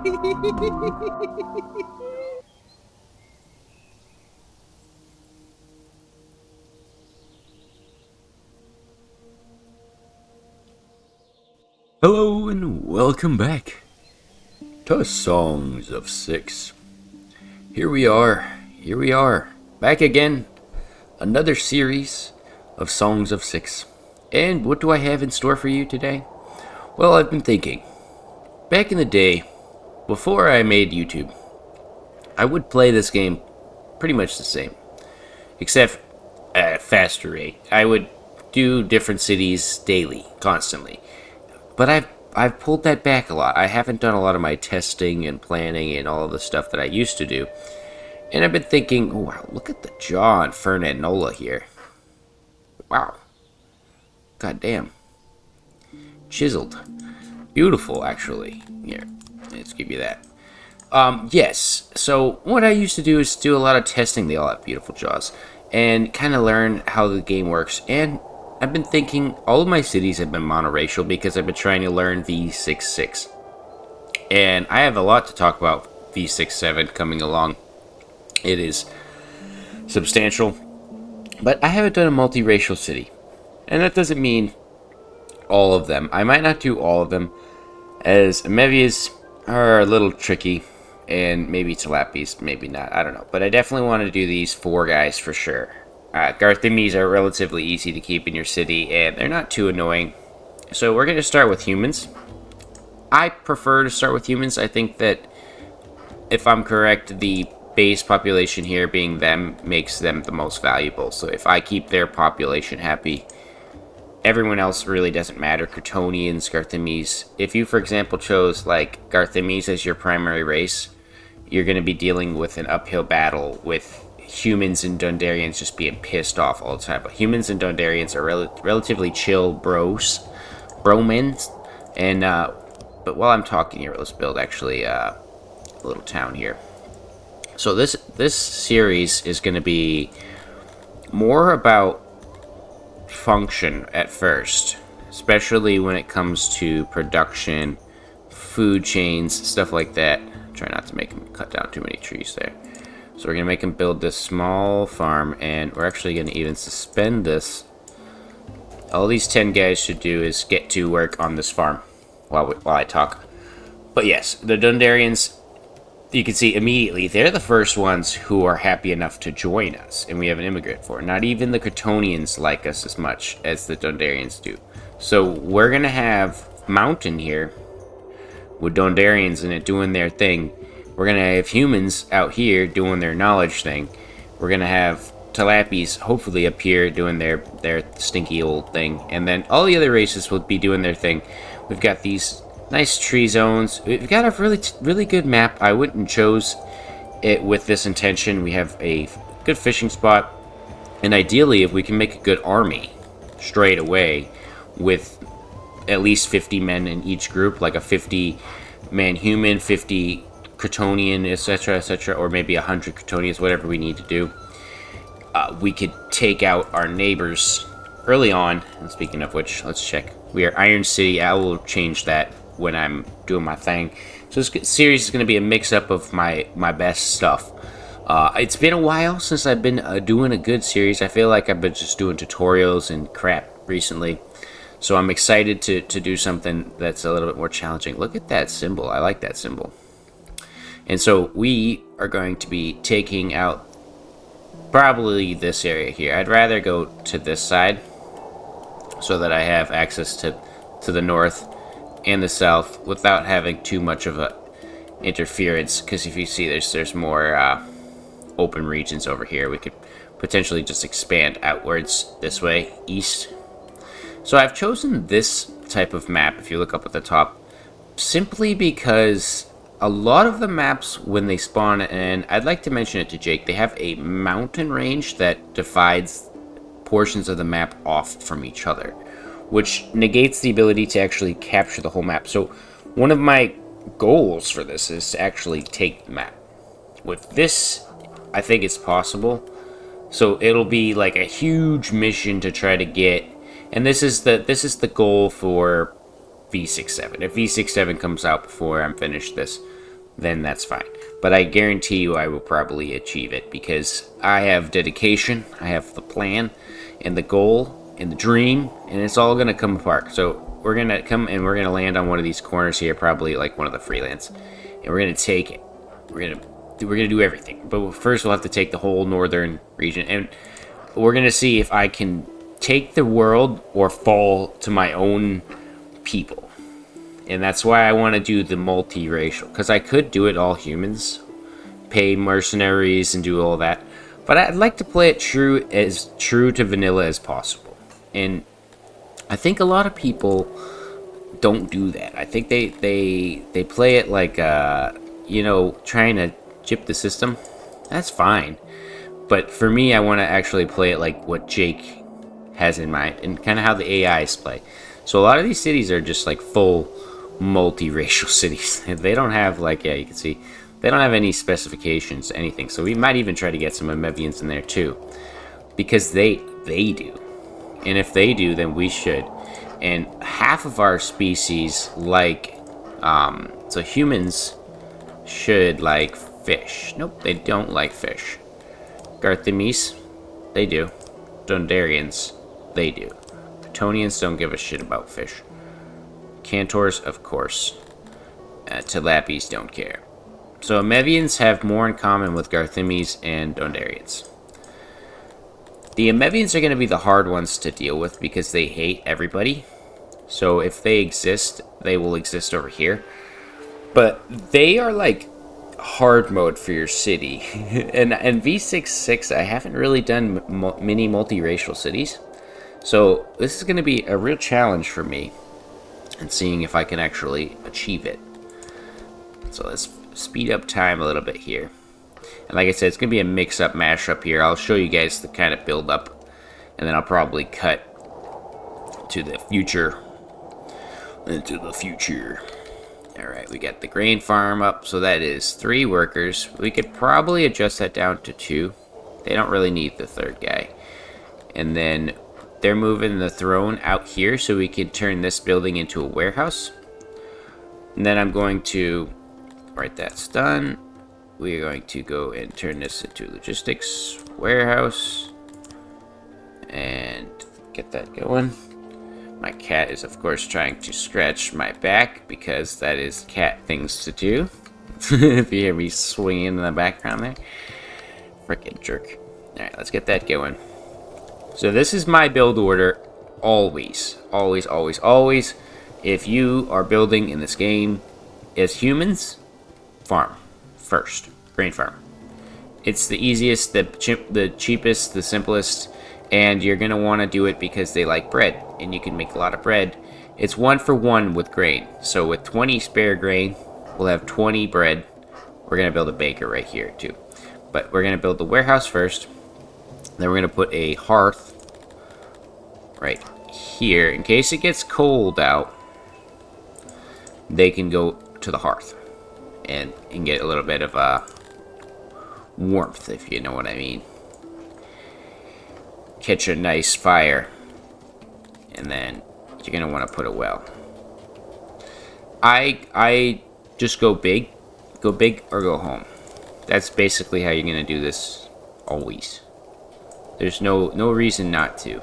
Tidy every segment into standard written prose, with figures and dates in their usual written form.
Hello and welcome back to Songs of Six. Here we are, back again, another series of Songs of Six. And what do I have in store for you today? Well, I've been thinking, back in the day, before I made YouTube, I would play this game pretty much the same, except at a faster rate. I would do different cities daily, constantly. But I've pulled that back a lot. I haven't done a lot of my testing and planning and all of the stuff that I used to do. And I've been thinking, oh, wow, look at the jaw on Fernandola here. Wow. God damn. Chiseled. Beautiful, actually. Here, let's give you that. Yes. So what I used to do is do a lot of testing. They all have beautiful jaws. And kind of learn how the game works. And I've been thinking all of my cities have been monoracial because I've been trying to learn V.66. And I have a lot to talk about V.67 coming along. It is substantial. But I haven't done a multiracial city. And that doesn't mean all of them. I might not do all of them, as Amevias are a little tricky. And maybe Tilapis, maybe not. I don't know. But I definitely want to do these four guys for sure. Garthimes are relatively easy to keep in your city, and they're not too annoying. So we're going to start with humans. I prefer to start with humans. I think that, if I'm correct, the base population here being them makes them the most valuable. So if I keep their population happy, everyone else really doesn't matter. Cretonians, Garthimes. If you, for example, chose like Garthimes as your primary race, you're going to be dealing with an uphill battle with humans and Dondarians just being pissed off all the time. But humans and Dondarians are relatively chill bromans. And but while I'm talking here, let's build actually a little town here. So this series is going to be more about function at first, especially when it comes to production, food chains, stuff like that. Try not to make them cut down too many trees there. So we're going to make him build this small farm, and we're actually going to even suspend this. All these 10 guys should do is get to work on this farm while I talk. But yes, the Dondarians, you can see immediately, they're the first ones who are happy enough to join us, and we have an immigrant for it. Not even the Cretonians like us as much as the Dondarians do. So we're going to have Mountain here with Dondarians in it doing their thing. We're going to have humans out here doing their knowledge thing. We're going to have Tilapis hopefully up here doing their stinky old thing. And then all the other races will be doing their thing. We've got these nice tree zones. We've got a really good map. I wouldn't chose it with this intention. We have a good fishing spot. And ideally, if we can make a good army straight away with at least 50 men in each group, like a 50-man human, 50 Cretonian, etc., or maybe 100 Cretonians, whatever we need to do. We could take out our neighbors early on. And speaking of which, let's check. We are Iron City. I will change that when I'm doing my thing. So this series is going to be a mix-up of my best stuff. It's been a while since I've been doing a good series. I feel like I've been just doing tutorials and crap recently. So I'm excited to do something that's a little bit more challenging. Look at that symbol. I like that symbol. And so we are going to be taking out probably this area here. I'd rather go to this side so that I have access to the north and the south without having too much of a interference. Because if you see, there's more open regions over here. We could potentially just expand outwards this way, east. So I've chosen this type of map, if you look up at the top, simply because a lot of the maps, when they spawn, and I'd like to mention it to Jake, they have a mountain range that divides portions of the map off from each other, which negates the ability to actually capture the whole map. So one of my goals for this is to actually take the map. With this, I think it's possible. So it'll be like a huge mission to try to get, and this is the goal for V.67. If V.67 comes out before I'm finished this, then that's fine. But I guarantee you I will probably achieve it because I have dedication, I have the plan, and the goal, and the dream, and it's all going to come apart. So we're going to come and we're going to land on one of these corners here, probably like one of the freelance. And we're going to take it. We're going to do everything. But first we'll have to take the whole northern region. And we're going to see if I can take the world or fall to my own people. And that's why I want to do the multiracial. Because I could do it all humans. Pay mercenaries and do all that. But I'd like to play it true to vanilla as possible. And I think a lot of people don't do that. I think they play it like, you know, trying to chip the system. That's fine. But for me, I want to actually play it like what Jake has in mind. And kind of how the AIs play. So a lot of these cities are just like full multiracial cities. They don't have like, yeah, you can see they don't have any specifications, anything. So we might even try to get some Amevians in there too, because they do, and if they do, then we should. And half of our species like, so humans should like fish. Nope, they don't like fish. Garthemes, they do. Dondarians, they do. Bretonians don't give a shit about fish. Cantors, of course. Tilapis don't care. So Amevians have more in common with Garthemes and Dondarians. The Amevians are going to be the hard ones to deal with because they hate everybody. So if they exist, they will exist over here. But they are like hard mode for your city. and V.66, I haven't really done many multiracial cities. So this is going to be a real challenge for me. And seeing if I can actually achieve it. So let's speed up time a little bit here. And like I said, it's going to be a mix-up, mash-up here. I'll show you guys the kind of build-up. And then I'll probably cut to the future. Into the future. Alright, we got the grain farm up. So that is 3 workers. We could probably adjust that down to 2. They don't really need the 3rd guy. And then they're moving the throne out here so we can turn this building into a warehouse. And then I'm going to, right, that's done. We're going to go and turn this into logistics warehouse and get that going. My cat is, of course, trying to scratch my back because that is cat things to do. If you hear me swinging in the background there. Frickin' jerk. Alright, let's get that going. So this is my build order, always. If you are building in this game as humans, farm first, grain farm. It's the easiest, the cheapest, the simplest, and you're going to want to do it because they like bread, and you can make a lot of bread. It's 1 for 1 with grain. So with 20 spare grain, we'll have 20 bread. We're going to build a baker right here too. But we're going to build the warehouse first. Then we're going to put a hearth right here. In case it gets cold out, they can go to the hearth and get a little bit of warmth, if you know what I mean. Catch a nice fire. And then you're going to want to put a well. I just go big or go home. That's basically how you're going to do this always. There's no reason not to.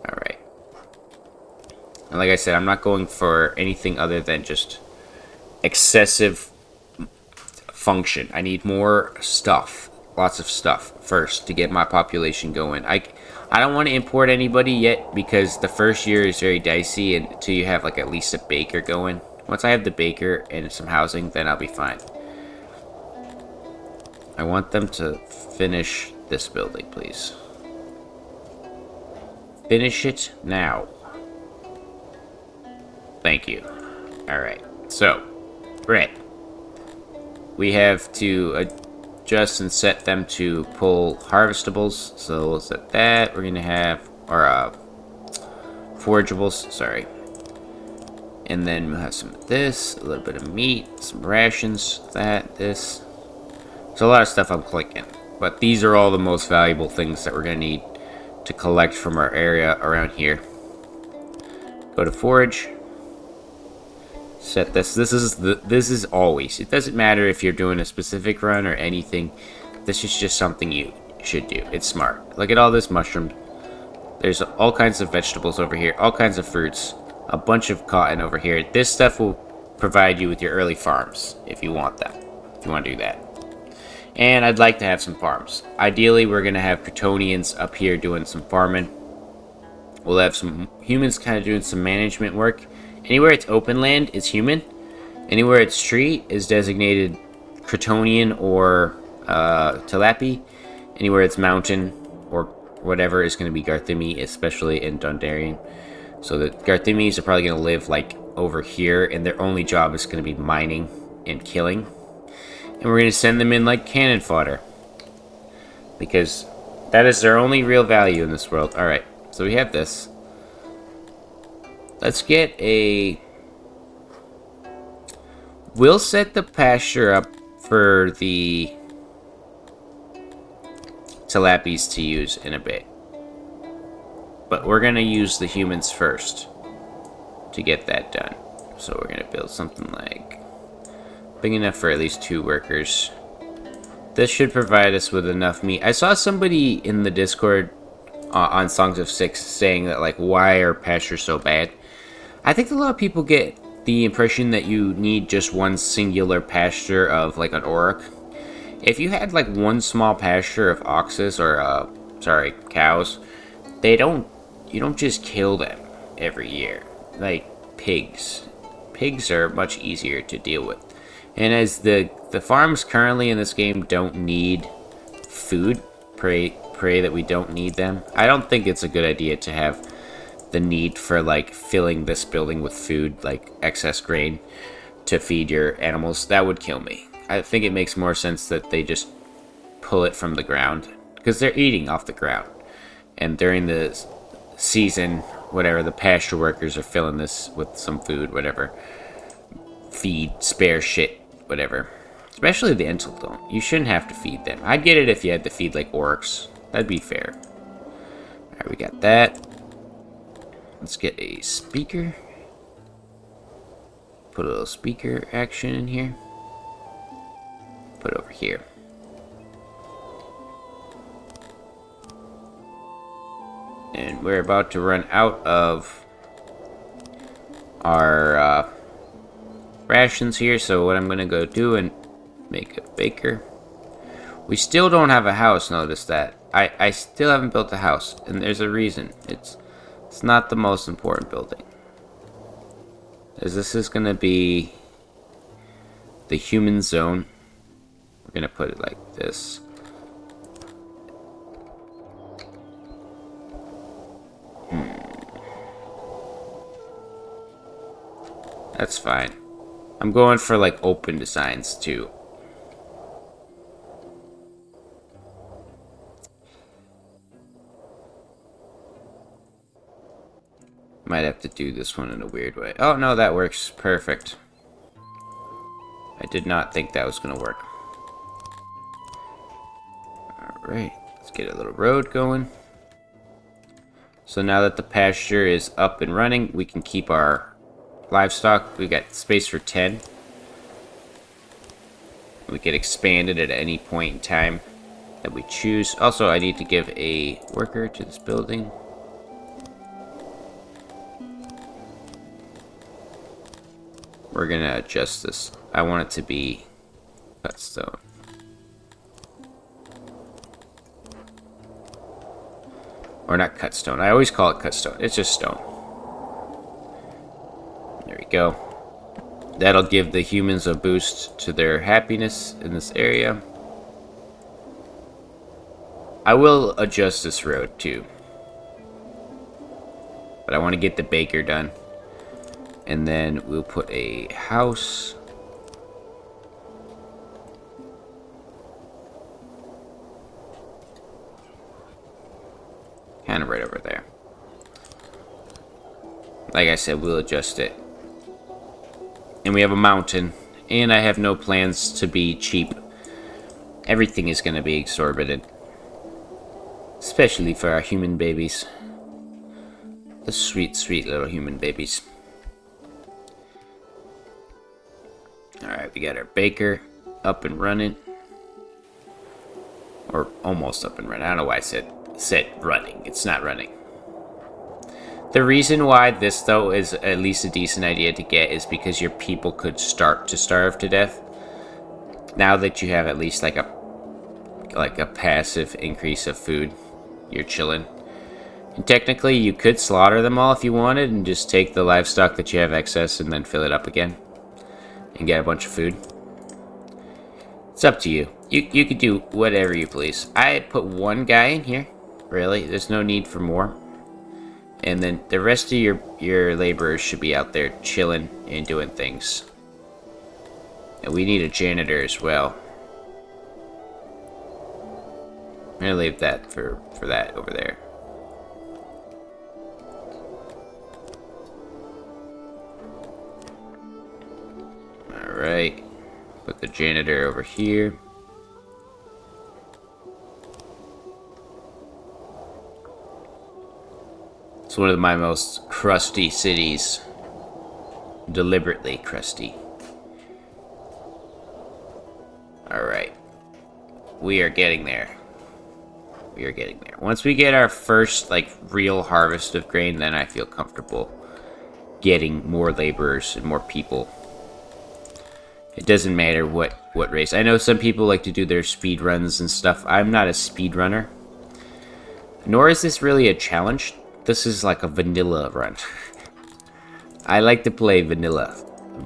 Alright. And like I said, I'm not going for anything other than just excessive function. I need more stuff. Lots of stuff first to get my population going. I don't want to import anybody yet because the first year is very dicey until you have like at least a baker going. Once I have the baker and some housing, then I'll be fine. I want them to finish this building, please. Finish it now. Thank you. Alright, so, bread. We have to adjust and set them to pull harvestables. So we'll set that. We're going to have our forageables, sorry. And then we'll have some of this, a little bit of meat, some rations, this. So a lot of stuff I'm clicking. But these are all the most valuable things that we're going to need to collect from our area around here. Go to forage. set this. This is always. It doesn't matter if you're doing a specific run or anything. This is just something you should do. It's smart. Look at all this mushroom. There's all kinds of vegetables over here, all kinds of fruits, a bunch of cotton over here. This stuff will provide you with your early farms if you want that. If you want to do that. And I'd like to have some farms. Ideally, we're going to have Kryptonians up here doing some farming. We'll have some humans kind of doing some management work. Anywhere it's open land is human. Anywhere it's tree is designated Kryptonian or Telepi. Anywhere it's mountain or whatever is going to be Garthimi, especially in Dundarian. So the Garthimis are probably going to live like over here, and their only job is going to be mining and killing. And we're going to send them in like cannon fodder, because that is their only real value in this world. Alright, so we have this. Let's get a... We'll set the pasture up for the Telapis to use in a bit. But we're going to use the humans first to get that done. So we're going to build something like big enough for at least 2 workers. This should provide us with enough meat. I saw somebody in the Discord on Songs of Six saying that, like, why are pastures so bad? I think a lot of people get the impression that you need just one singular pasture of, like, an Auroch. If you had, like, one small pasture of oxes or, cows, you don't just kill them every year. Like, pigs. Pigs are much easier to deal with. And as the farms currently in this game don't need food, pray that we don't need them. I don't think it's a good idea to have the need for, like, filling this building with food, like excess grain, to feed your animals. That would kill me. I think it makes more sense that they just pull it from the ground, because they're eating off the ground. And during the season, whatever, the pasture workers are filling this with some food, whatever. Feed, spare shit, whatever. Especially the Entelton. You shouldn't have to feed them. I'd get it if you had to feed, like, orcs. That'd be fair. Alright, we got that. Let's get a speaker. Put a little speaker action in here. Put it over here. And we're about to run out of our rations here, so what I'm going to go do and make a baker. We still don't have a house, notice that. I still haven't built a house, and there's a reason. It's not the most important building. As this is going to be the human zone. We're going to put it like this. That's fine. I'm going for, like, open designs too. Might have to do this one in a weird way. Oh, no, that works perfect. I did not think that was going to work. Alright, let's get a little road going. So now that the pasture is up and running, we can keep our livestock. We got space for 10. We can expand it at any point in time that we choose. Also, I need to give a worker to this building. We're gonna adjust this. I want it to be cut stone. Or not cut stone. I always call it cut stone. It's just stone. There we go. That'll give the humans a boost to their happiness in this area. I will adjust this road too. But I want to get the baker done. And then we'll put a house. Kind of right over there. Like I said, we'll adjust it. And we have a mountain. And I have no plans to be cheap. Everything is going to be exorbitant. Especially for our human babies. The sweet, sweet little human babies. Alright, we got our baker up and running. Or almost up and running. I don't know why I said running. It's not running. The reason why this, though, is at least a decent idea to get is because your people could start to starve to death. Now that you have at least like a passive increase of food, you're chilling. And technically, you could slaughter them all if you wanted and just take the livestock that you have excess and then fill it up again and get a bunch of food. It's up to you. You could do whatever you please. I put one guy in here. Really, there's no need for more. And then the rest of your laborers should be out there chilling and doing things. And we need a janitor as well. I'm gonna leave that for that over there. Alright. Put the janitor over here. It's one of my most crusty cities. Deliberately crusty. Alright. We are getting there. We are getting there. Once we get our first, like, real harvest of grain, then I feel comfortable getting more laborers and more people. It doesn't matter what race. I know some people like to do their speed runs and stuff. I'm not a speed runner. Nor is this really a challenge. This is like a vanilla run. I like to play vanilla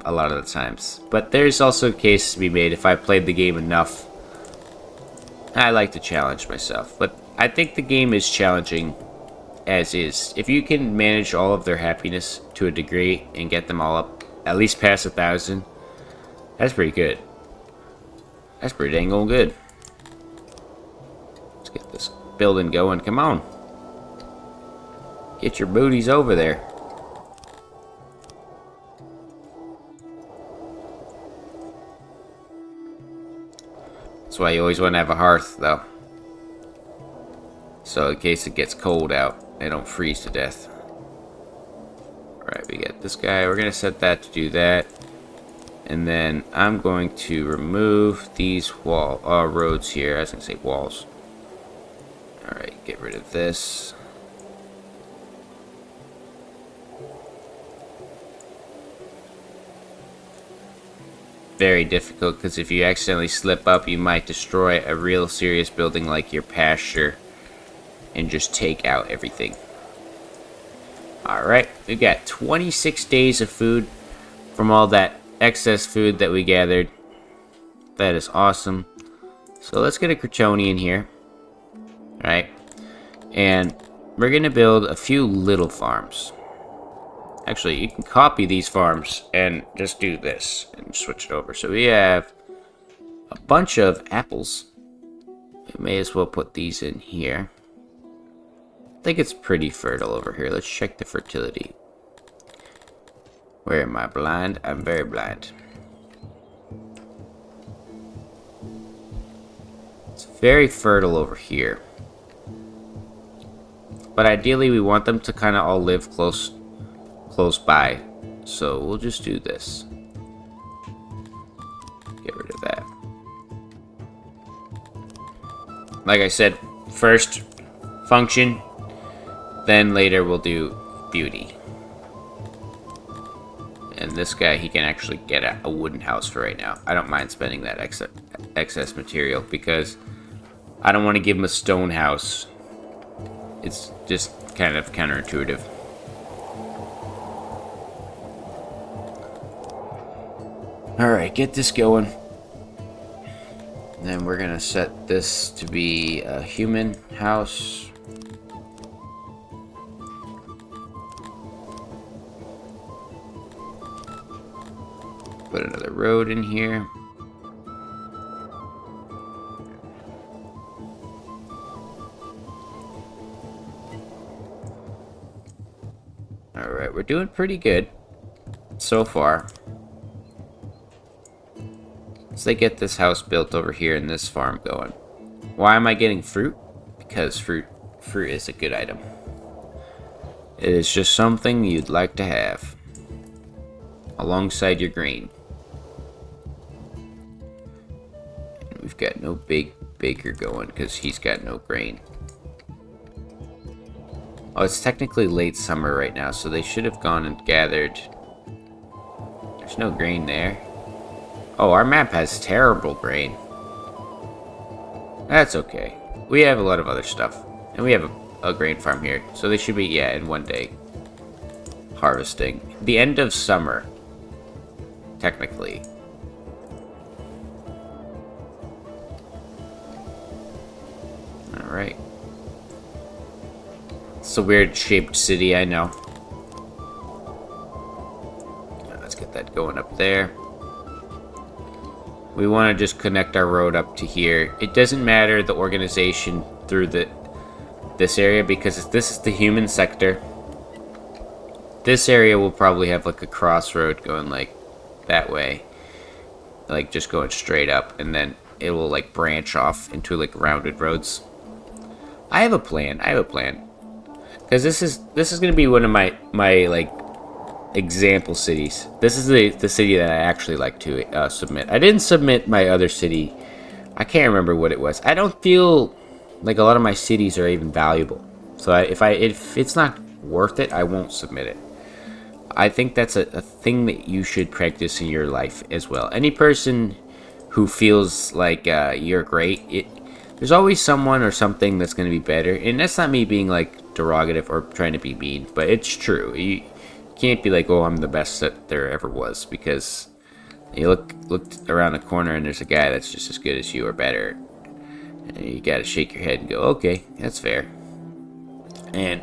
a lot of the times. But there's also a case to be made if I played the game enough. I like to challenge myself. But I think the game is challenging as is. If you can manage all of their happiness to a degree and get them all up, at least past 1,000, that's pretty good. That's pretty dang old good. Let's get this building going. Come on. Get your booties over there. That's why you always want to have a hearth, though. So in case it gets cold out, they don't freeze to death. Alright, we got this guy. We're going to set that to do that. And then I'm going to remove these roads here. I was going to say walls. Alright, get rid of this. Very difficult, because if you accidentally slip up, you might destroy a real serious building like your pasture and just take out everything. Alright, we've got 26 days of food from all that excess food that we gathered. That is awesome. So let's get a Crotonian here. Right? And we're going to build a few little farms. Actually, you can copy these farms and just do this and switch it over. So we have a bunch of apples. We may as well put these in here. I think it's pretty fertile over here. Let's check the fertility. Where am I blind? I'm very blind. It's very fertile over here. But ideally we want them to kind of all live close by. So we'll just do this. Get rid of that. Like I said, first function, then later we'll do beauty. And this guy, he can actually get a wooden house for right now. I don't mind spending that excess material because I don't want to give him a stone house. It's just kind of counterintuitive. Alright, get this going. Then we're gonna set this to be a human house. Put another road in here. Alright, we're doing pretty good so far. So they get this house built over here and this farm going. Why am I getting fruit? Because fruit is a good item. It is just something you'd like to have alongside your grain. we've got no big baker going because he's got no grain. Oh, it's technically late summer right now, so they should have gone and gathered. There's no grain there. Oh, our map has terrible grain. That's okay. We have a lot of other stuff. And we have a grain farm here. So they should be, yeah, in one day. Harvesting. The end of summer. Technically. Alright. It's a weird shaped city, I know. Let's get that going up there. We want to just connect our road up to here. It doesn't matter the organization through this area because this is the human sector. This area will probably have like a crossroad going like that way. Like just going straight up, and then it will like branch off into like rounded roads. I have a plan. Because this is going to be one of my like example cities. This is the city that I actually like to submit. I didn't submit my other city. I can't remember what it was. I don't feel like a lot of my cities are even valuable. So if it's not worth it, I won't submit it. I think that's a thing that you should practice in your life as well. Any person who feels like you're great, there's always someone or something that's going to be better. And that's not me being like derogative or trying to be mean, but it's true. You can't be like, oh, I'm the best that there ever was, because you look around the corner and there's a guy that's just as good as you or better. And you got to shake your head and go, okay, that's fair. And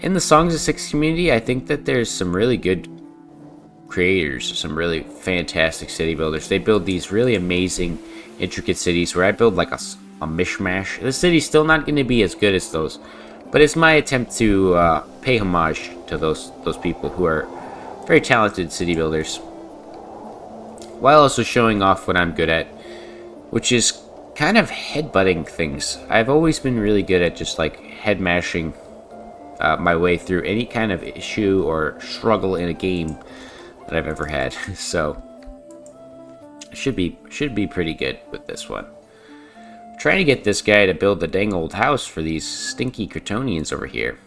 in the Songs of Six community, I think that there's some really good creators, some really fantastic city builders. They build these really amazing, intricate cities where I build like a mishmash. This city's still not going to be as good as those, but it's my attempt to pay homage to those people who are very talented city builders, while also showing off what I'm good at, which is kind of headbutting things. I've always been really good at just like head mashing my way through any kind of issue or struggle in a game that I've ever had. So should be pretty good with this one. I'm trying to get this guy to build the dang old house for these stinky Kryptonians over here.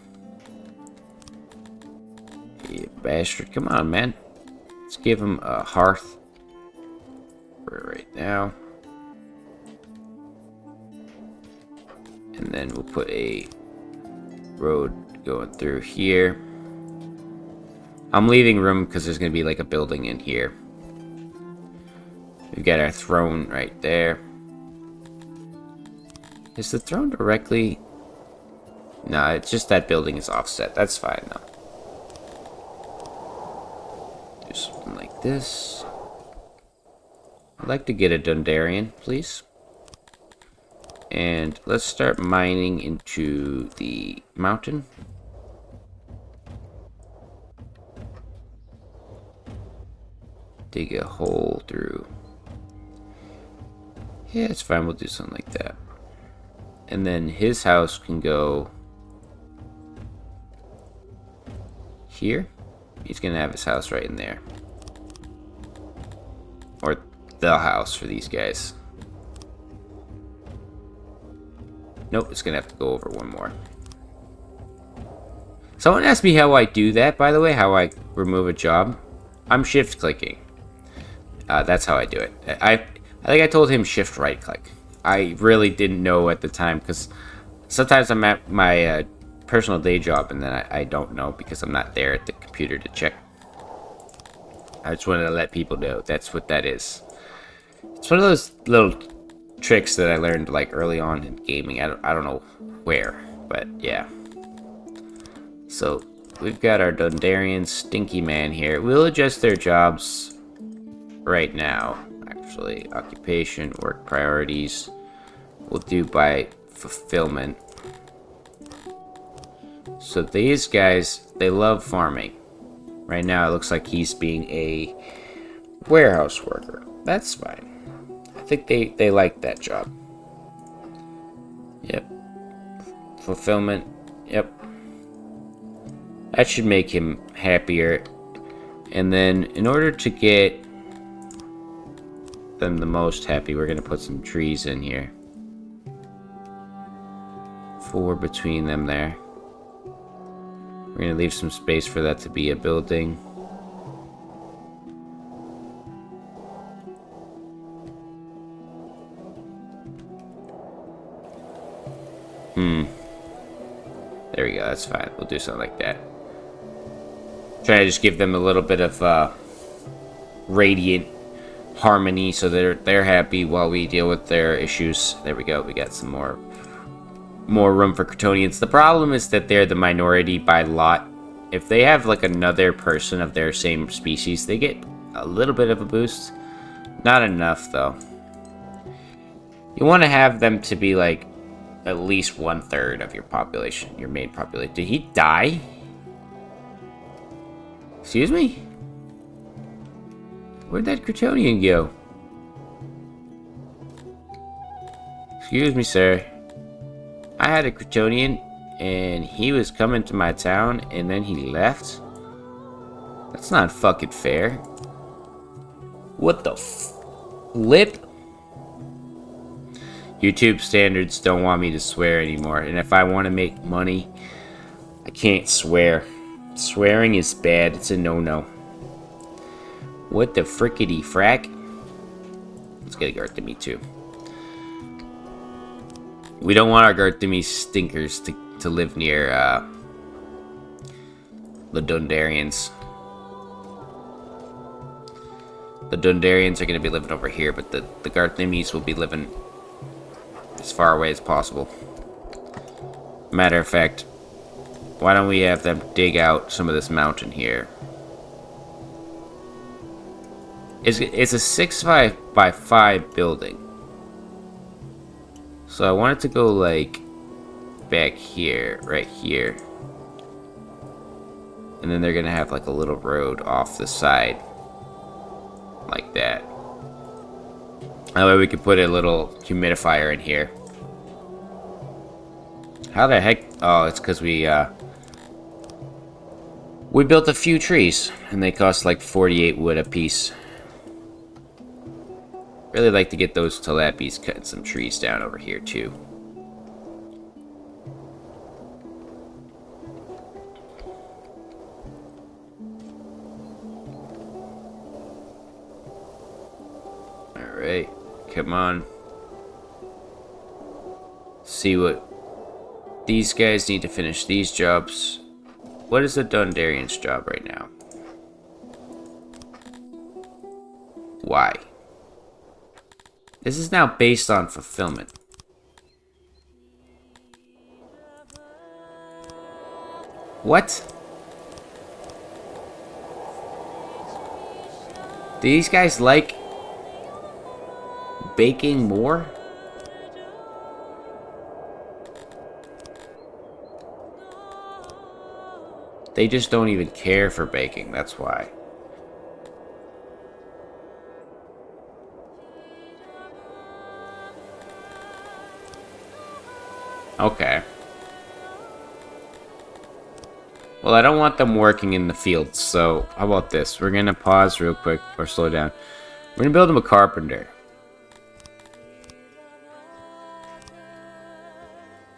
You bastard, come on, man. Let's give him a hearth for right now. And then we'll put a road going through here. I'm leaving room because there's going to be like a building in here. We've got our throne right there. Is the throne directly? No, it's just that building is offset. That's fine though. Do something like this. I'd like to get a Dundarian, please. And let's start mining into the mountain. Dig a hole through. Yeah, it's fine. We'll do something like that. And then his house can go here. He's going to have his house right in there. Or the house for these guys. Nope, it's going to have to go over one more. Someone asked me how I do that, by the way, how I remove a job. I'm shift clicking. That's how I do it. I think I told him shift right click. I really didn't know at the time, because sometimes I'm at my personal day job and then I don't know because I'm not there at the computer to check. I just wanted to let people know that's what that is. It's one of those little tricks that I learned like early on in gaming. I don't know where, but yeah. So we've got our Dundarian stinky man here. We'll adjust their jobs right now. Actually, occupation, work priorities, we'll do by fulfillment. So these guys, they love farming. Right now it looks like he's being a warehouse worker. That's fine. I think they like that job. Yep. Fulfillment. Yep. That should make him happier. And then in order to get them the most happy, we're gonna put some trees in here. 4 between them there. We're gonna leave some space for that to be a building. There we go, that's fine. We'll do something like that. Try to just give them a little bit of radiant harmony so they're happy while we deal with their issues. There we go, we got some more room for Kryptonians. The problem is that they're the minority by lot. If they have like another person of their same species, they get a little bit of a boost. Not enough though. You want to have them to be like at least 1/3 of your population, your main population. Did he die? Excuse me? Where'd that Kryptonian go? Excuse me, sir. I had a Kryptonian, and he was coming to my town, and then he left? That's not fucking fair. What the flip? YouTube standards don't want me to swear anymore, and if I want to make money, I can't swear. Swearing is bad. It's a no-no. What the frickety frack? Let's get a Garthemi too. We don't want our Garthemi stinkers to live near the Dundarians. The Dundarians are going to be living over here, but the Garthemis will be living as far away as possible. Matter of fact, why don't we have them dig out some of this mountain here? It's a 6x5 building. So I want it to go like back here, right here. And then they're gonna have like a little road off the side. Like that. That way we could put a little humidifier in here. How the heck? Oh, it's because we built a few trees, and they cost like 48 wood a piece. Really like to get those tilapis cutting some trees down over here too. Alright, come on. See what these guys need to finish these jobs. What is the Dundarian's job right now? Why? This is now based on fulfillment. What? Do these guys like baking more? They just don't even care for baking, that's why. Okay. Well, I don't want them working in the fields, so how about this? We're gonna pause real quick, or slow down. We're gonna build him a carpenter.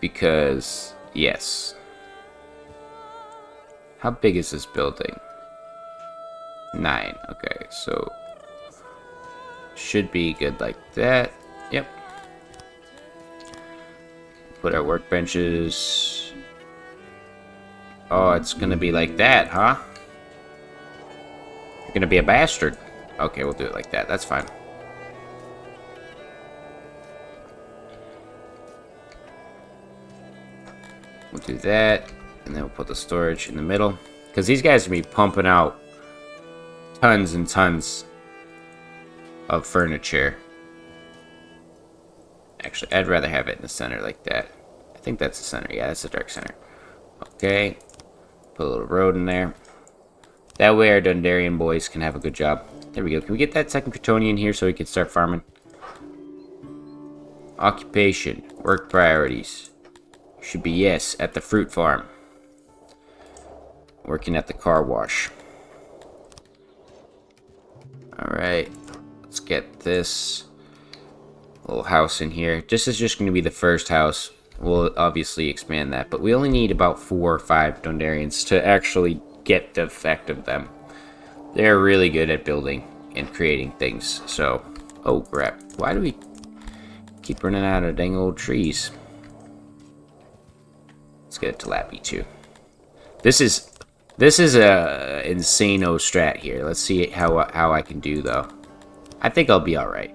Because, yes. How big is this building? 9, okay, so should be good like that. Yep. Put our workbenches. Oh, it's gonna be like that, huh? You're gonna be a bastard. Okay, we'll do it like that. That's fine. We'll do that, and then we'll put the storage in the middle. Because these guys are gonna be pumping out tons and tons of furniture. Actually, I'd rather have it in the center like that. I think that's the center. Yeah, that's the dark center. Okay. Put a little road in there. That way our Dundarian boys can have a good job. There we go. Can we get that second Kryptonian here so we can start farming? Occupation. Work priorities. Should be yes at the fruit farm. Working at the car wash. Alright. Let's get this little house in here. This is just going to be the first house. We'll obviously expand that, but we only need about 4 or 5 Dondarians to actually get the effect of them. They're really good at building and creating things. So, oh crap. Why do we keep running out of dang old trees? Let's get a tilapia too. This is a insane-o strat here. Let's see how I can do though. I think I'll be all right.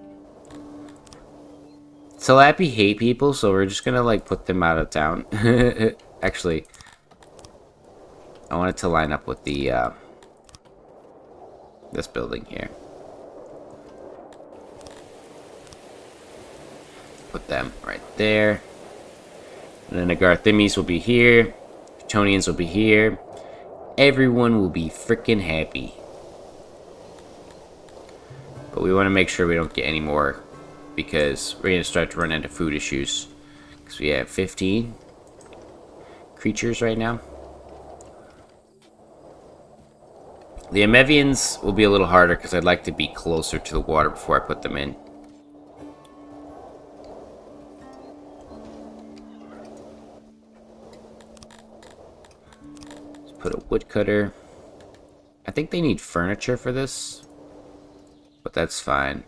Tilapia hate people, so we're just gonna like put them out of town. Actually, I want it to line up with the this building here. Put them right there. And then the Garthimes will be here. Tonians will be here. Everyone will be freaking happy. But we want to make sure we don't get any more, because we're going to start to run into food issues. Because we have 15 creatures right now. The Amevians will be a little harder because I'd like to be closer to the water before I put them in. Let's put a woodcutter. I think they need furniture for this, but that's fine.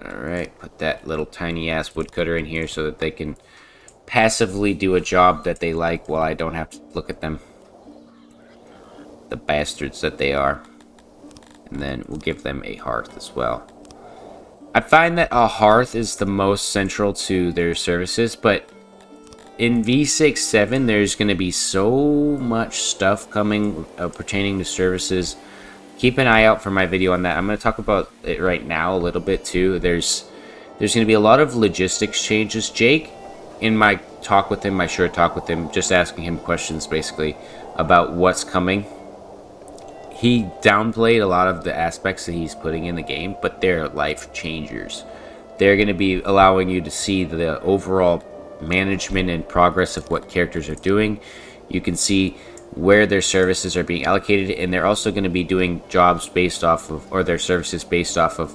Alright, put that little tiny ass woodcutter in here so that they can passively do a job that they like while I don't have to look at them. The bastards that they are. And then we'll give them a hearth as well. I find that a hearth is the most central to their services, but in V.67 there's going to be so much stuff coming pertaining to services. Keep an eye out for my video on that. I'm going to talk about it right now a little bit too. There's going to be a lot of logistics changes. Jake, in my talk with him, my short talk with him, just asking him questions basically about what's coming, he downplayed a lot of the aspects that he's putting in the game, but they're life changers. They're going to be allowing you to see the overall management and progress of what characters are doing. You can see where their services are being allocated, and they're also going to be doing jobs based off of, or their services based off of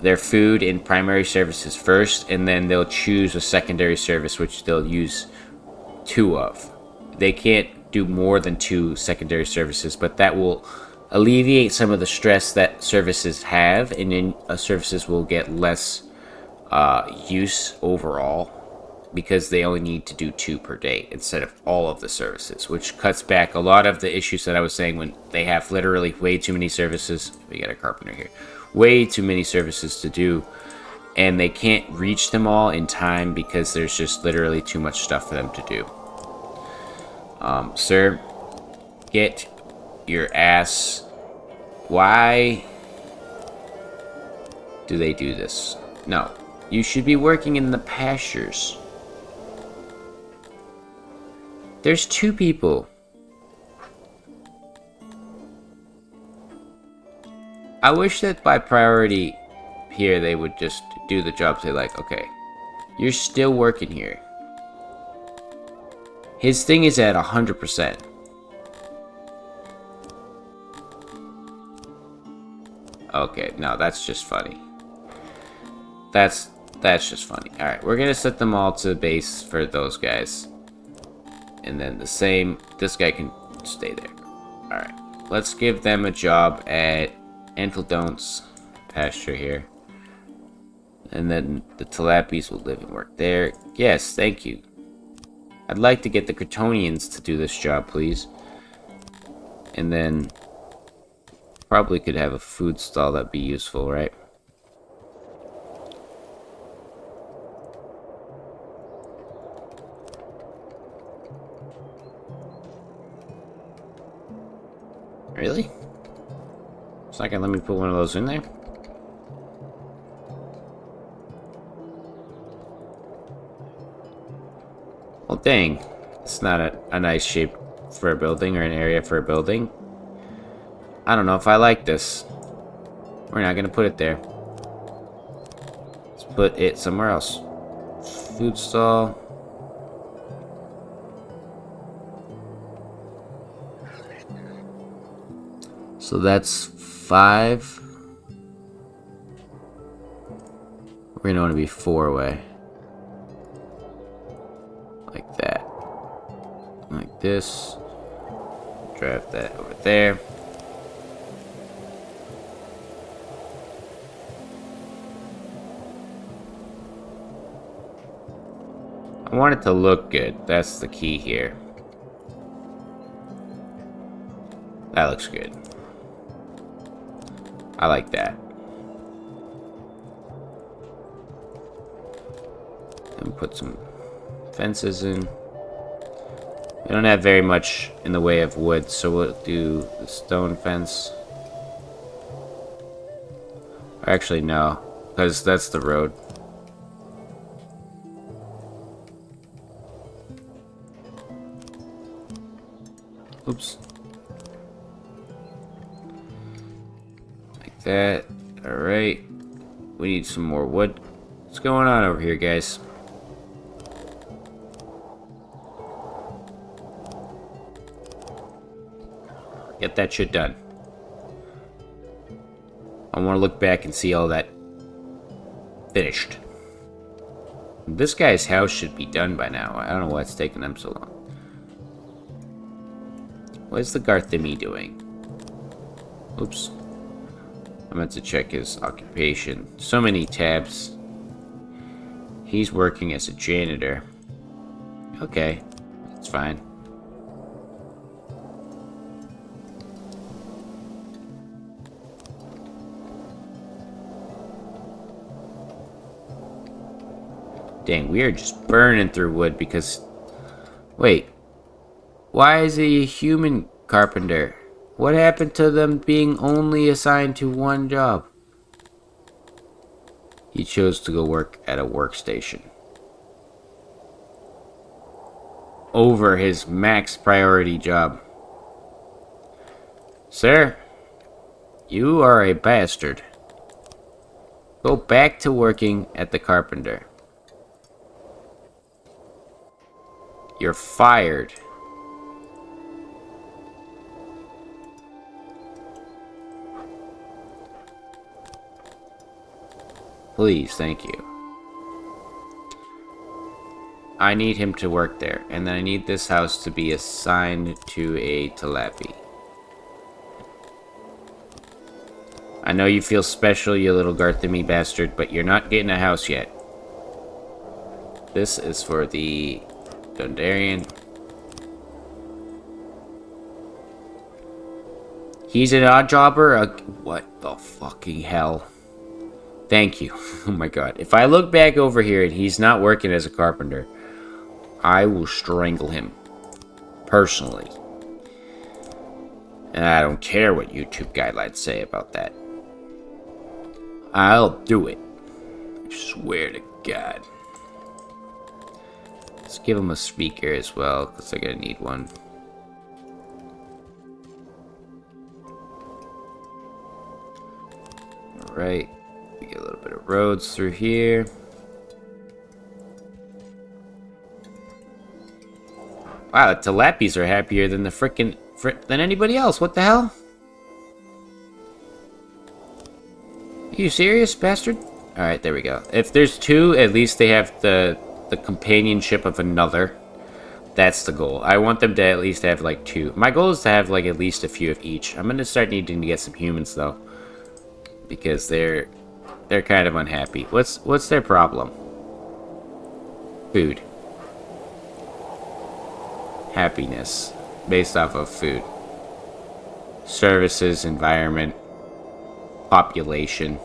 their food and primary services first, and then they'll choose a secondary service which they'll use 2 of. They can't do more than 2 secondary services, but that will alleviate some of the stress that services have, and then services will get less use overall, because they only need to do 2 per day instead of all of the services, which cuts back a lot of the issues that I was saying when they have literally way too many services. We got a carpenter here. Way too many services to do, and they can't reach them all in time because there's just literally too much stuff for them to do. Sir, get your ass. Why do they do this? No, you should be working in the pastures. There's 2 people. I wish that by priority here they would just do the jobs they like. Okay, you're still working here. His thing is at 100%. Okay, no, that's just funny. That's just funny. Alright, we're gonna set them all to base for those guys. And then the same, this guy can stay there. Alright, let's give them a job at Antildont's pasture here. And then the Tilapies will live and work there. Yes, thank you. I'd like to get the Cretonians to do this job, please. And then probably could have a food stall that'd be useful, right? Really? It's not gonna let me put one of those in there? Well, dang. It's not a nice shape for a building, or an area for a building. I don't know if I like this. We're not gonna put it there. Let's put it somewhere else. Food stall. So that's 5. We're gonna want to be 4 away. Like that. Like this. Drive that over there. I want it to look good. That's the key here. That looks good. I like that. And put some fences in. We don't have very much in the way of wood, so we'll do the stone fence. Or actually, no, because that's the road. Oops. Like that. Alright. We need some more wood. What's going on over here, guys? Get that shit done. I want to look back and see all that finished. This guy's house should be done by now. I don't know why it's taking them so long. What is the Garthimi doing? Oops. I meant to check his occupation. So many tabs. He's working as a janitor. Okay, that's fine. Dang, we are just burning through wood because... Wait. Why is he a human carpenter? What happened to them being only assigned to one job? He chose to go work at a workstation. Over his max priority job. Sir, you are a bastard. Go back to working at the carpenter. You're fired. Please, thank you. I need him to work there, and then I need this house to be assigned to a Talapi. I know you feel special, you little Garthimi bastard, but you're not getting a house yet. This is for the Dundarian. He's an odd jobber? What the fucking hell? Thank you. Oh my god. If I look back over here and he's not working as a carpenter, I will strangle him. Personally. And I don't care what YouTube guidelines say about that. I'll do it. I swear to God. Let's give him a speaker as well, because they're going to need one. Alright. We get a little bit of roads through here. Wow, the Talapis are happier than the than anybody else. What the hell? Are you serious, bastard? Alright, there we go. If there's 2, at least they have the companionship of another. That's the goal. I want them to at least have like 2. My goal is to have like at least a few of each. I'm gonna start needing to get some humans though, because they're kind of unhappy. What's their problem? Food. Happiness based off of food. Services, environment, population.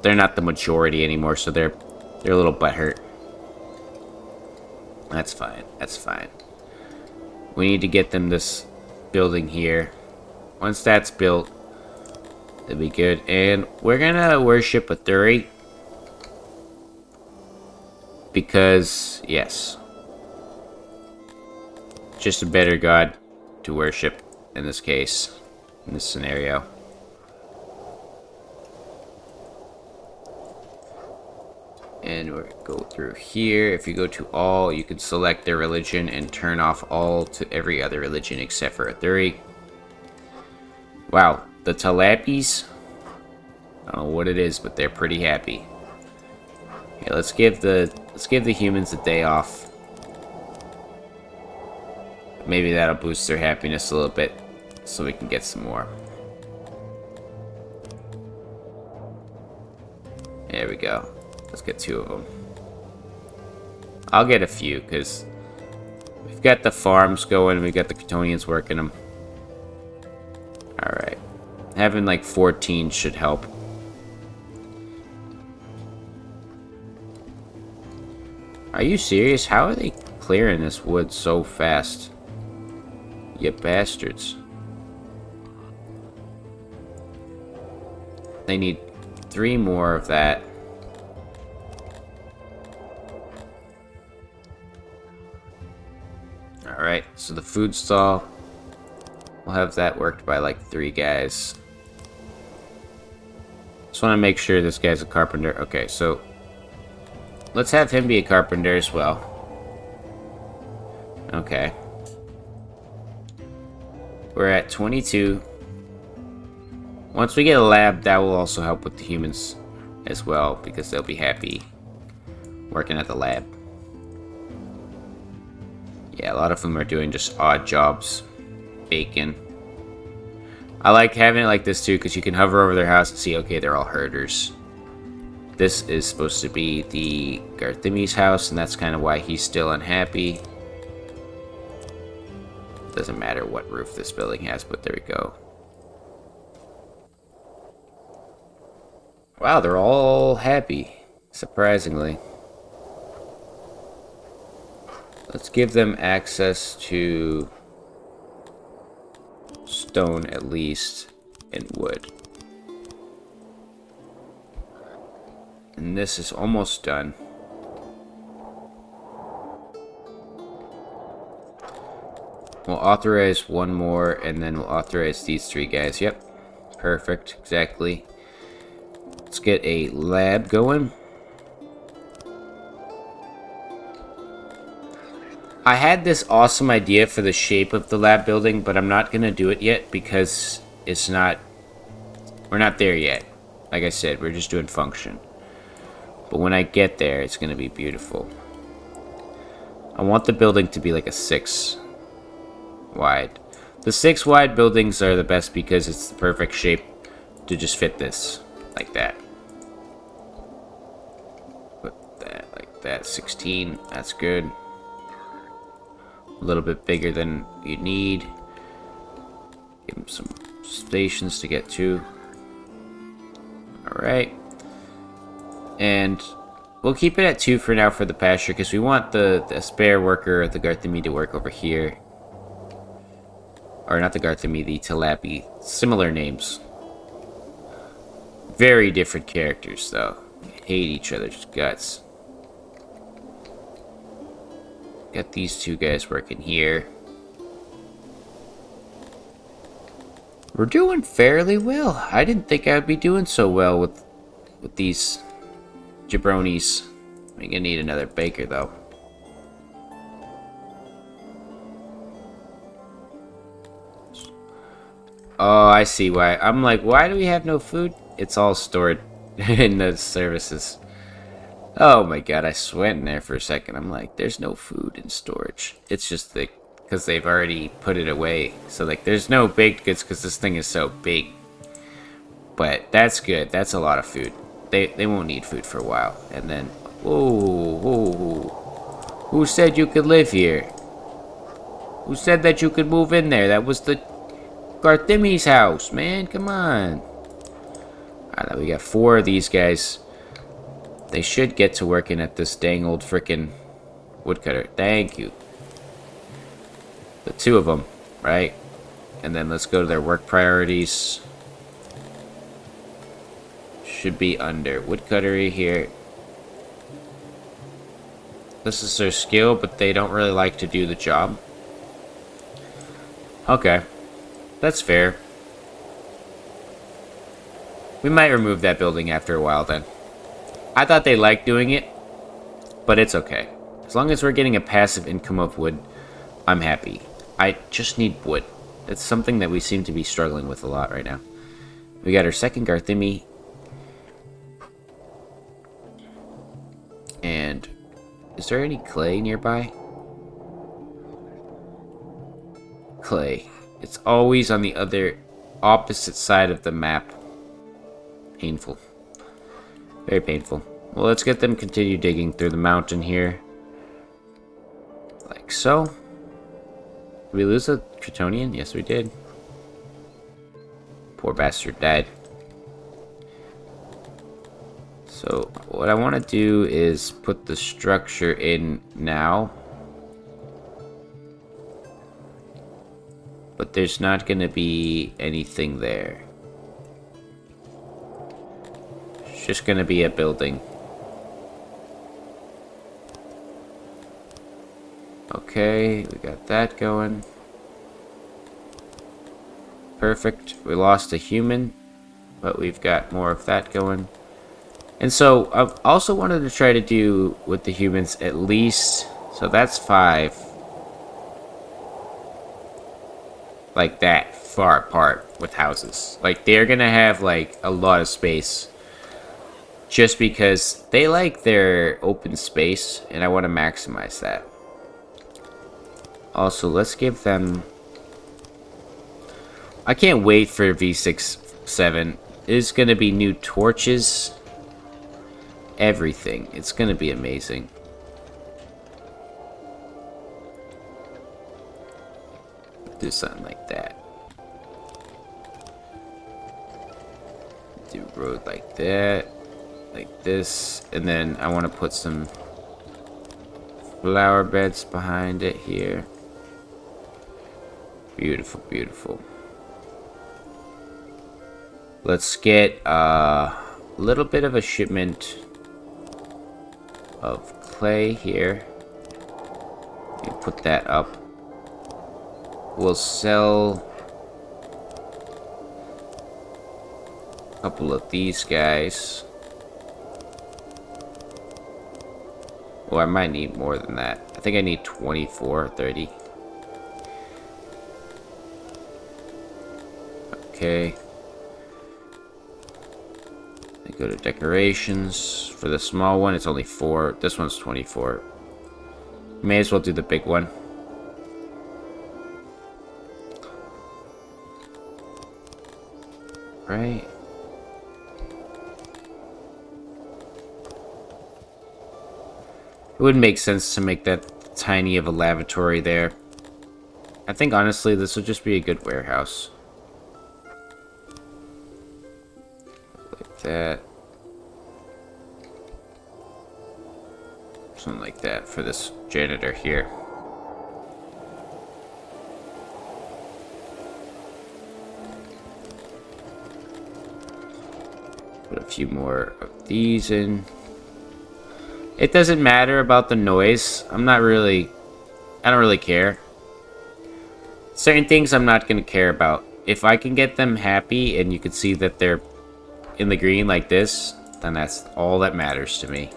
They're not the majority anymore, so they're a little butthurt. That's fine. That's fine. We need to get them this building here. Once that's built, it'll be good. And we're gonna worship a Thuri. Because, yes. Just a better god to worship in this case. In this scenario. And we'll go through here. If you go to all, you can select their religion and turn off all to every other religion except for a 3. Wow, the Talapis. I don't know what it is, but they're pretty happy. Okay, let's give the humans a day off. Maybe that'll boost their happiness a little bit, so we can get some more. There we go. Let's get 2 of them. I'll get a few, because we've got the farms going, we got the Cretonians working them. Alright. Having like 14 should help. Are you serious? How are they clearing this wood so fast? You bastards. They need 3 more of that. Alright, so the food stall, we'll have that worked by like 3 guys. Just want to make sure this guy's a carpenter. Okay, so let's have him be a carpenter as well. Okay. We're at 22. Once we get a lab, that will also help with the humans as well, because they'll be happy working at the lab. Yeah, a lot of them are doing just odd jobs. Bacon. I like having it like this too, because you can hover over their house and see, okay, they're all herders. This is supposed to be the Garthimi's house, and that's kind of why he's still unhappy. Doesn't matter what roof this building has, but there we go. Wow, they're all happy, surprisingly. Let's give them access to stone at least, and wood. And this is almost done. We'll authorize 1 more, and then we'll authorize these 3 guys. Yep, perfect, exactly. Let's get a lab going. I had this awesome idea for the shape of the lab building, but I'm not going to do it yet because it's not... We're not there yet. Like I said, we're just doing function. But when I get there, it's going to be beautiful. I want the building to be like a 6 wide. The 6 wide buildings are the best because it's the perfect shape to just fit this. Like that. Put that like that. 16. That's good. A little bit bigger than you need. Give them some stations to get to. Alright. And we'll keep it at 2 for now for the pasture, because we want the spare worker, the Garthimi, to work over here. Or not the Garthimi, the Talapi. Similar names. Very different characters, though. Hate each other's guts. Got these 2 guys working here. We're doing fairly well. I didn't think I would be doing so well with these jabronis. I'm gonna need another baker, though. Oh, I see why. I'm like, why do we have no food? It's all stored in the services. Oh my god, I went in there for a second. I'm like, there's no food in storage. It's just because they've already put it away. So like, there's no baked goods because this thing is so big. But that's good. That's a lot of food. They won't need food for a while. And then, whoa. Who said you could live here? Who said that you could move in there? That was the Garthimi's house, man. Come on. Alright, we got 4 of these guys. They should get to working at this dang old frickin' woodcutter. Thank you. The 2 of them, right? And then let's go to their work priorities. Should be under woodcuttery here. This is their skill, but they don't really like to do the job. Okay. That's fair. We might remove that building after a while then. I thought they liked doing it, but it's okay. As long as we're getting a passive income of wood, I'm happy. I just need wood. It's something that we seem to be struggling with a lot right now. We got our second Garthimi. And is there any clay nearby? Clay. It's always on the other opposite side of the map. Painful. Very painful. Well, let's get them continue digging through the mountain here. Like so. Did we lose a Tritonian? Yes, we did. Poor bastard died. So, what I want to do is put the structure in now. But there's not going to be anything there. It's just going to be a building. Okay, we got that going. Perfect. We lost a human, but we've got more of that going. And so, I also wanted to try to do with the humans at least... So that's 5. Like that, far apart with houses. Like, they're gonna have, like, a lot of space. Just because they like their open space, and I want to maximize that. Also, let's give them... I can't wait for V.67. There's gonna be new torches. Everything. It's gonna be amazing. Do something like that. Do a road like that. Like this. And then I want to put some flower beds behind it here. Beautiful, beautiful. Let's get a little bit of a shipment of clay here. You put that up. We'll sell a couple of these guys. Well, I might need more than that. I think I need 24 or 30. Okay. I go to decorations. For the small one, it's only 4. This one's 24. May as well do the big one. Right. It wouldn't make sense to make that tiny of a lavatory there. I think honestly this would just be a good warehouse. Like that. Something like that for this janitor here. Put a few more of these in. It doesn't matter about the noise. I don't really care. Certain things I'm not going to care about. If I can get them happy and you can see that they're in the green like this, then that's all that matters to me.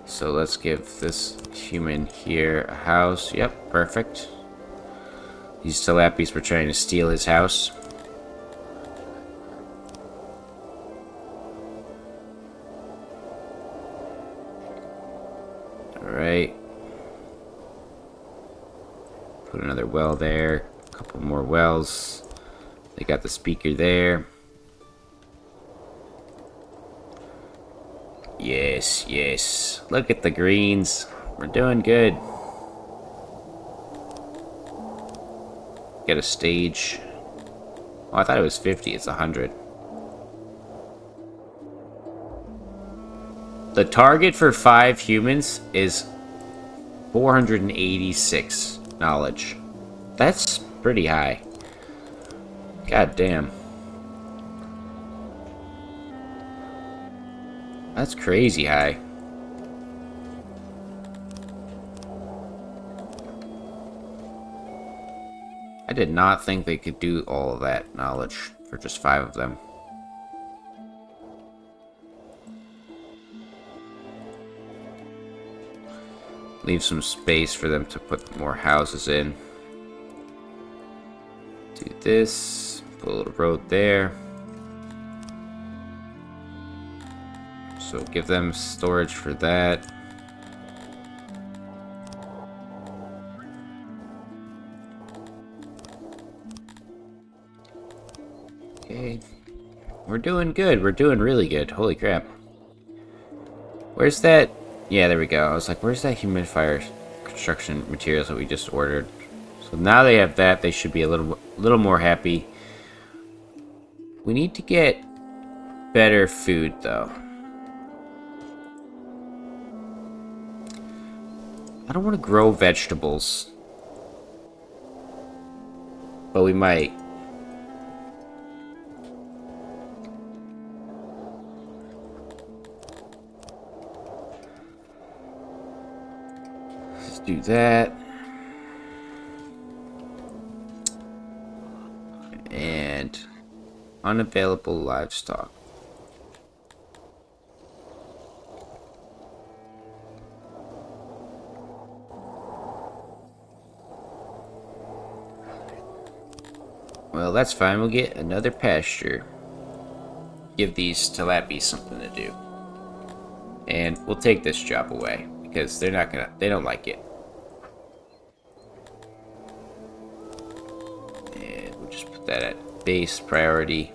So let's give this human here a house. Yep, perfect. These tilappies were trying to steal his house. Alright. Put another well there. A couple more wells. They got the speaker there. Yes, yes. Look at the greens. We're doing good. Get a stage. Oh, I thought it was 50. It's 100. The target for 5 humans is 486 knowledge. That's pretty high. God damn. That's crazy high. I did not think they could do all of that knowledge for just 5 of them. Leave some space for them to put more houses in. Do this. Put a little road there. So give them storage for that. Okay. We're doing good. We're doing really good. Holy crap. Where's that? Yeah, there we go. I was like, where's that humidifier construction materials that we just ordered? So now they have that. They should be a little more happy. We need to get better food, though. I don't want to grow vegetables. But we might. Let's do that. And unavailable livestock. Well, that's fine. We'll get another pasture. Give these tilapia something to do. And we'll take this job away because they don't like it. And we'll just put that at base priority.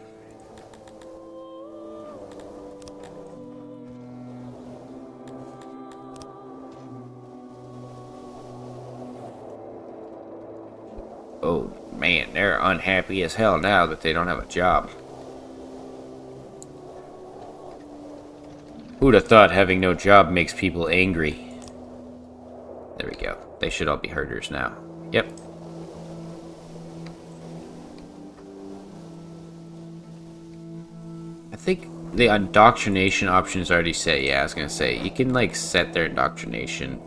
Oh man, they're unhappy as hell now that they don't have a job. Who'd have thought having no job makes people angry? There we go. They should all be herders now. Yep. I think the indoctrination options already say, yeah, I was gonna say, you can like set their indoctrination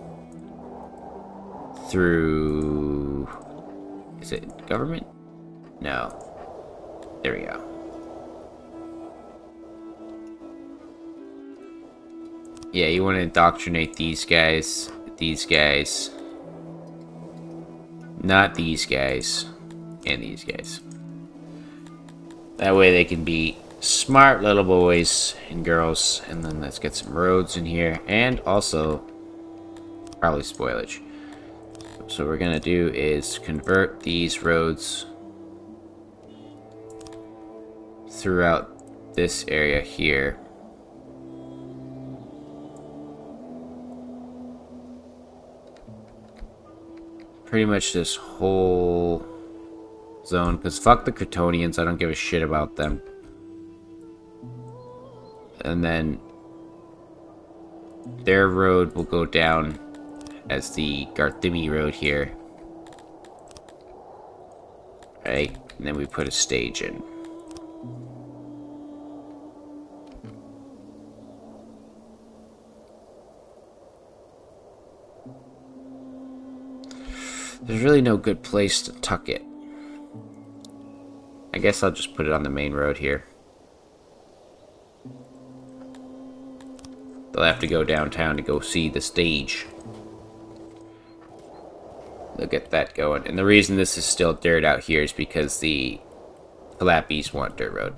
through... Is it government? No. There we go. Yeah, you want to indoctrinate these guys, not these guys, and these guys. That way they can be smart little boys and girls. And then let's get some roads in here, and also probably spoilage. So what we're gonna do is convert these roads throughout this area here. Pretty much this whole zone, because fuck the Kryptonians, I don't give a shit about them. And then their road will go down as the Garthimi road here. Right? And then we put a stage in. There's really no good place to tuck it. I guess I'll just put it on the main road here. They'll have to go downtown to go see the stage. They'll get that going. And the reason this is still dirt out here is because the Tilapis want dirt road.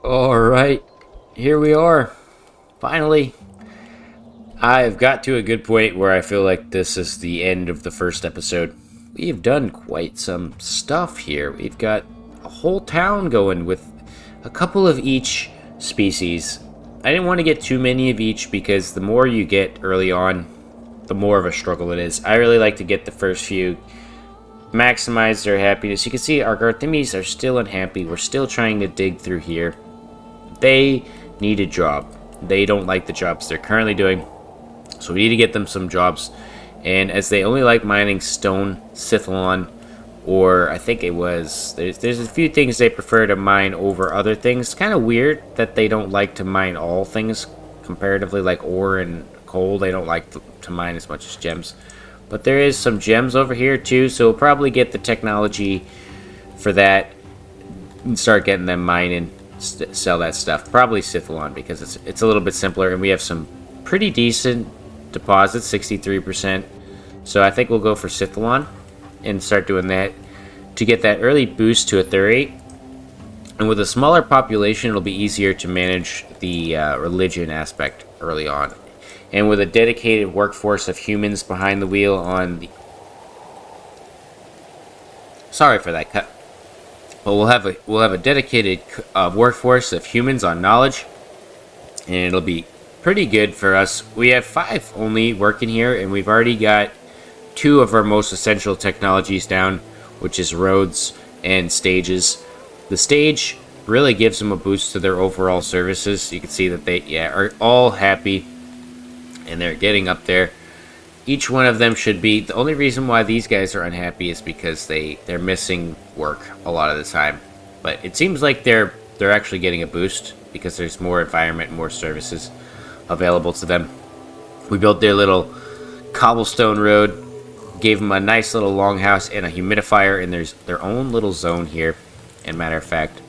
Alright, here we are. Finally. I've got to a good point where I feel like this is the end of the first episode. We've done quite some stuff here. We've got a whole town going with a couple of each species. I didn't want to get too many of each because the more you get early on, the more of a struggle it is. I really like to get the first few, maximize their happiness. You can see our Garthimes are still unhappy. We're still trying to dig through here. They need a job. They don't like the jobs they're currently doing, so we need to get them some jobs. And as they only like mining stone, Sithalon, or I think it was, there's a few things they prefer to mine over other things. It's kind of weird that they don't like to mine all things comparatively, like ore and coal. They don't like to mine as much as gems. But there is some gems over here too, so we'll probably get the technology for that and start getting them mining, sell that stuff. Probably Sithalon, because it's a little bit simpler, and we have some pretty decent deposits, 63%. So I think we'll go for Sithalon and start doing that to get that early boost to a Thurate. And with a smaller population, it'll be easier to manage the religion aspect early on. And with a dedicated workforce of humans behind the wheel on the... Sorry for that cut. But we'll have a dedicated workforce of humans on knowledge, and it'll be pretty good for us. We have 5 only working here, and we've already got 2 of our most essential technologies down, which is roads and stages. The stage really gives them a boost to their overall services. You can see that they are all happy, and they're getting up there. Each one of them should be... The only reason why these guys are unhappy is because they're missing work a lot of the time. But it seems like they're actually getting a boost because there's more environment, more services available to them. We built their little cobblestone road, gave them a nice little longhouse and a humidifier, and there's their own little zone here. And matter of fact,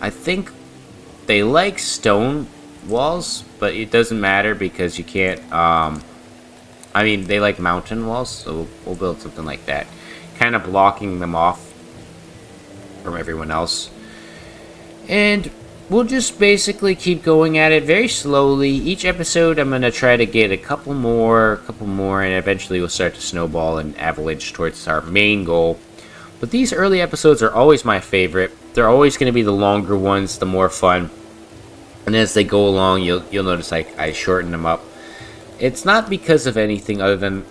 I think they like stone walls, but it doesn't matter because you can't, I mean, they like mountain walls, so we'll build something like that, kind of blocking them off from everyone else. And we'll just basically keep going at it very slowly. Each episode I'm going to try to get a couple more, and eventually we'll start to snowball and avalanche towards our main goal. But these early episodes are always my favorite. They're always going to be the longer ones, the more fun. And as they go along, you'll notice I shorten them up. It's not because of anything other than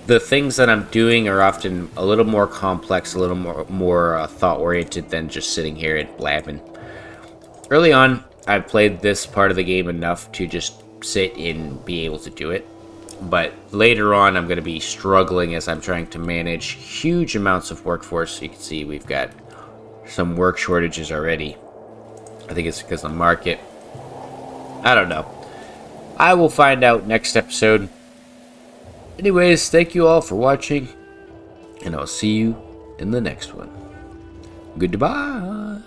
the things that I'm doing are often a little more complex, a little more thought-oriented than just sitting here and blabbing. Early on, I played this part of the game enough to just sit and be able to do it. But later on, I'm going to be struggling as I'm trying to manage huge amounts of workforce. You can see we've got some work shortages already. I think it's because of the market. I don't know. I will find out next episode. Anyways, thank you all for watching, and I'll see you in the next one. Goodbye.